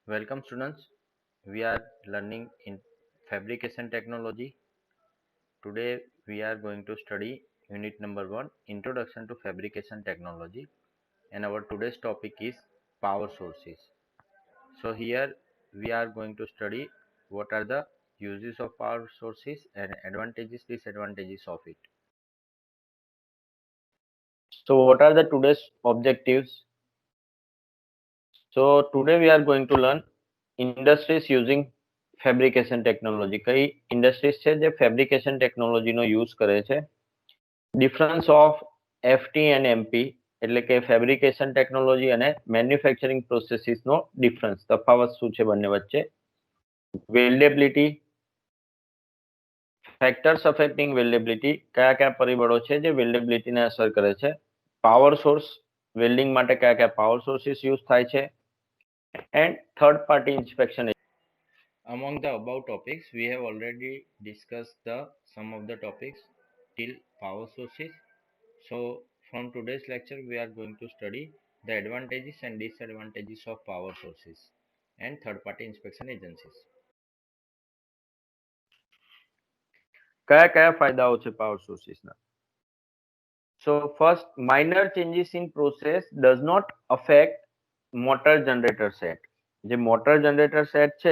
Welcome students. We are learning in fabrication technology. Today we are going to study unit number 1, Introduction to Fabrication Technology, and our today's topic is power sources. So here we are going to study what are the uses of power sources and advantages, disadvantages of it. So what are the today's objectives? So today we are going to learn industries using fabrication technology. કઈ industries છે જે fabrication ટેકનોલોજીનો use કરે છે. Difference of FT and MP એટલે કે fabrication technology અને manufacturing પ્રોસેસીસનો difference, તફાવત શું છે બંને વચ્ચે. વેલ્ડેબિલિટી, ફેક્ટર્સ અફેક્ટિંગ વેલ્ડેબિલિટી, કયા કયા પરિબળો છે જે વેલ્ડેબિલિટીને અસર કરે છે. પાવર સોર્સ, વેલ્ડિંગ માટે કયા કયા પાવર સોર્સિસ યુઝ થાય છે. And third party inspection. Among the above topics, we have already discussed some of the topics till power sources. So, from today's lecture, we are going to study the advantages and disadvantages of power sources and third-party inspection agencies. કયા કયા ફાયદાઓ છે power સોર્સિસના? So, first, minor changes in process does not affect motor generator set. જે motor generator set છે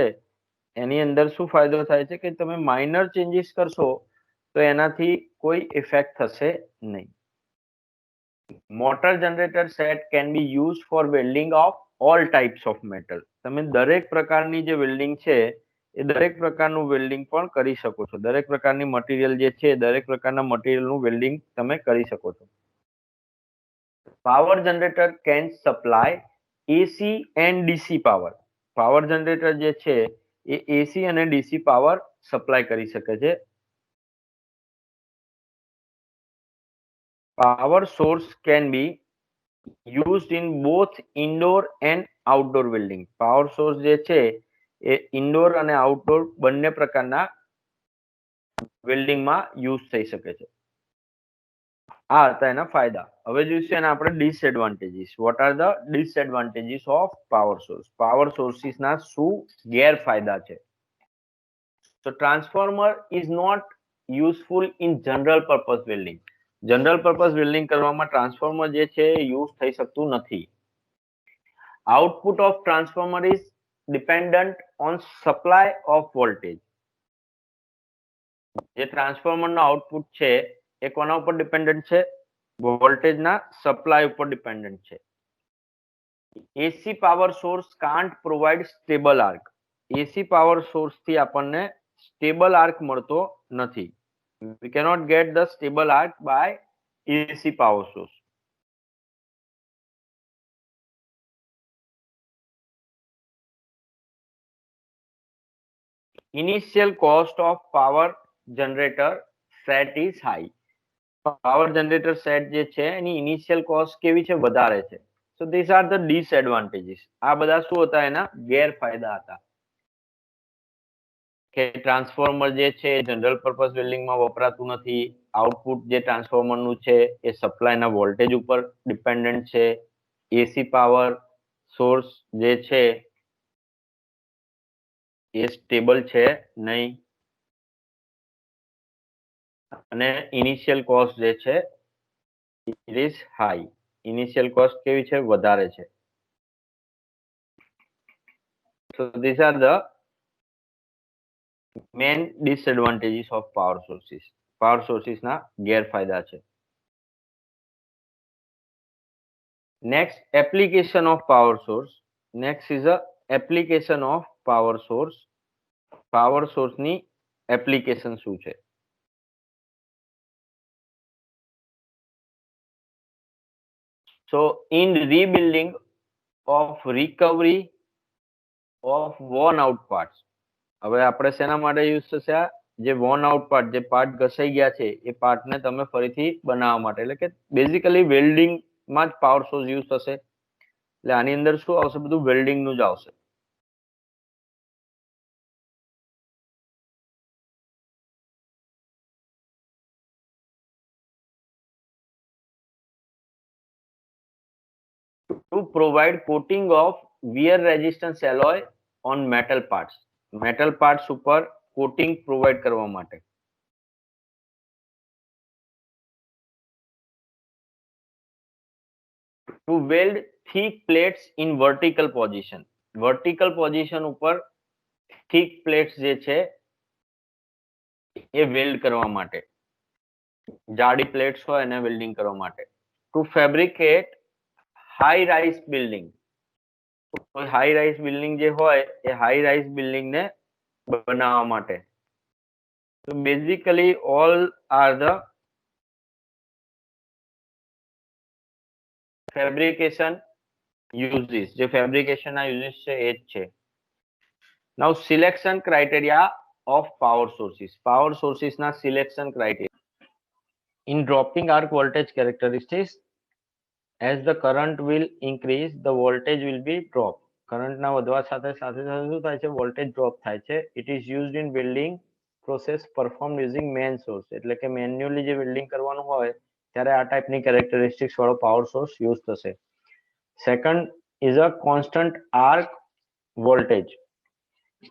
એની અંદર શું ફાયદો થાય છે કે તમે માઇનર ચેન્જીસ કરશો તો એનાથી કોઈ ઇફેક્ટ થશે નહીં. Motor generator set can be use for welding of all types of metal. તમે દરેક પ્રકારની જે વેલ્ડિંગ છે એ દરેક પ્રકારનું વેલ્ડિંગ પણ કરી શકો છો. દરેક પ્રકારની મટીરિયલ જે છે દરેક પ્રકારના મટીરિયલનું વેલ્ડિંગ તમે કરી શકો છો. Power generator can supply AC and DC power. Power generator જે છે એ એસી અને ડીસી પાવર સપ્લાય કરી શકે છે. Power source can be used in both indoor and outdoor welding. Power source જે છે એ ઇન્ડોર અને આઉટડોર બંને પ્રકારના વેલ્ડિંગમાં યુઝ થઈ શકે છે. આ હતા એના ફાયદા. હવે જોઈશું એના આપણે disadvantages. What are the disadvantages of power source? Power સોર્સિસના શું ગેરફાયદા છે? So transformer is not useful in general purpose welding. General purpose welding કરવામાં ટ્રાન્સફોર્મર જે છે યુઝ થઈ શકતું નથી. Output of transformer is dependent on supply of voltage. જે ટ્રાન્સફોર્મરનો આઉટપુટ છે એ કોના ઉપર ડિપેન્ડન્ટ છે? વોલ્ટેજના સપ્લાય ઉપર ડિપેન્ડન્ટ છે. AC power source can't provide stable arc. AC power સોર્સથી આપણને સ્ટેબલ આર્ક મળતો નથી. We cannot get the stable arc by AC power source. Initial cost of power generator set is high. Power generator set જે છે એની initial cost કેવી છે? વધારે છે. So these are the disadvantages. આ બધા શું હતા? એના ગેરફાયદા હતા. કે ટ્રાન્સફોર્મર જે છે જનરલ પર્પઝ વેલ્ડિંગમાં વપરાતું નથી. આઉટપુટ જે ટ્રાન્સફોર્મરનું છે એ સપ્લાયના વોલ્ટેજ ઉપર ડિપેન્ડન્ટ છે. એસી પાવર સોર્સ જે છે એ સ્ટેબલ છે નહીં. અને ઇનિશિયલ કોસ્ટ જે છે it is high. Initial cost કેવી છે? વધારે છે. So these are the main disadvantages of power sources. Power સોર્સિસના ગેરફાયદા છે. Next, application of power source. Next is a application of power source. Power source ની application શું છે? So in rebuilding of recovery of worn out parts. હવે આપણે શેના માટે યુઝ થશે? આ જે worn out part, જે પાર્ટ ઘસાઈ ગયા છે એ પાર્ટને તમે ફરીથી બનાવવા માટે, એટલે કે બેઝિકલી વેલ્ડિંગમાં જ પાવર સોર્સ યુઝ થશે. એટલે આની અંદર શું આવશે? બધું વેલ્ડિંગનું જ આવશે. To provide coating of wear resistance alloy on metal parts ઉપર કોટિંગ પ્રોવાઈડ કરવા માટે. To weld thick plates in vertical position ઉપર થીક પ્લેટ્સ જે છે એ વેલ્ડ કરવા માટે, જાડી પ્લેટ્સ હોય એને વેલ્ડિંગ કરવા માટે. To fabricate high rise building, high rise building જે હોય એ હાઈ રાઇઝ બિલ્ડિંગ ને બનાવવા માટે. તો basically all are the fabrication uses, જે ફેબ્રિકેશન ના યુઝિસ છે એ જ છે. Now selection criteria of power sources ના selection criteria. In drooping arc voltage characteristics, as the current will increase the voltage will be drop. Current ના વધવા સાથે સાથે શું થાય છે, વોલ્ટેજ ડ્રોપ થાય છે. It is used in welding process perform using main source, એટલે કે મેન્યુઅલી જે વેલ્ડિંગ કરવાનું હોય ત્યારે આ ટાઈપની કેરેક્ટરિસ્ટિક્સ વાળો પાવર સોર્સ યુઝ થશે. Second is a constant arc voltage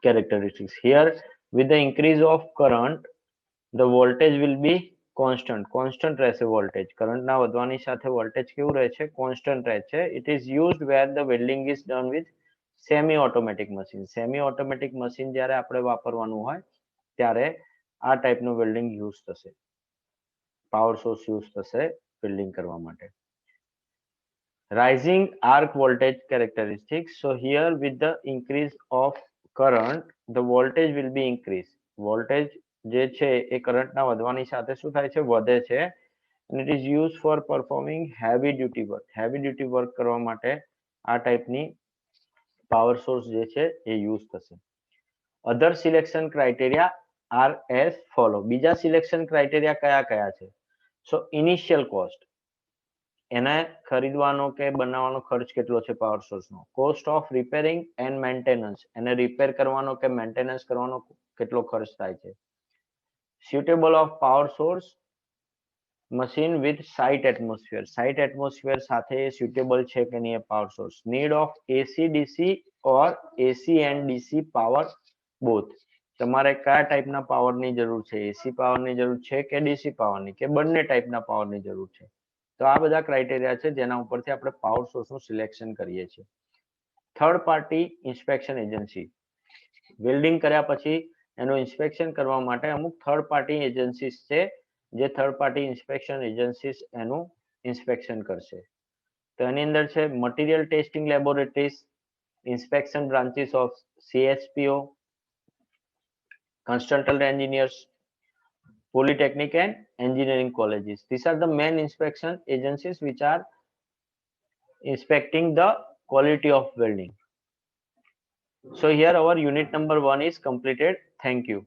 characteristics. Here with the increase of current the voltage will be constant રહેશે વોલ્ટેજ. કરંટ ના વધવાની સાથે વોલ્ટેજ કેવું રહે છે, કોન્સ્ટન્ટ રહે છે. It is used where the welding is done with semi automatic machine. Semi automatic machine જ્યારે આપણે વાપરવાનું હોય ત્યારે આ ટાઈપનું વેલ્ડિંગ યુઝ થશે, પાવર સોર્સ યુઝ થશે વેલ્ડિંગ કરવા માટે. Rising arc voltage characteristics. So here with the increase of current the voltage will be increased. Voltage જે છે એ કરંટના વધવાની સાથે શું થાય છે, વધે છે. and it is used for performing heavy duty work કરવા માટે આ ટાઈપની પાવર સોર્સ જે છે એ યુઝ થશે. Other selection criteria are as follow. બીજા સિલેક્શન ક્રાઇટેરિયા કયા કયા છે? સો ઇનિશિયલ કોસ્ટ, એને ખરીદવાનો કે બનાવવાનો ખર્ચ કેટલો છે પાવર સોર્સનો. Cost of repairing and maintenance, એને રિપેર કરવાનો કે મેન્ટેનન્સ કરવાનો કેટલો ખર્ચ થાય છે. suitable of power source machine with site atmosphere, સાથે suitable છે કે નહીં power source. need of AC DC or AC and DC power both, તમારે કયા ટાઈપના પાવરની જરૂર છે, એસી પાવરની જરૂર છે કે ડીસી પાવરની, કે બંને ટાઈપના પાવરની જરૂર છે. તો આ બધા ક્રાઇટેરિયા છે જેના ઉપરથી આપણે પાવર સોર્સનું સિલેક્શન કરીએ છીએ. Third party inspection agency, welding કર્યા પછી એનું ઇન્સ્પેક્શન કરવા માટે અમુક થર્ડ પાર્ટી એજન્સીસ છે, જે થર્ડ પાર્ટી ઇન્સ્પેક્શન એજન્સીસ એનું ઇન્સ્પેક્શન કરશે. તો એની અંદર છે material testing laboratories, inspection branches of CSPO, consultant engineers, polytechnic and engineering colleges. These are the main inspection agencies which are inspecting the quality of welding. So here our unit number 1 is completed. Thank you.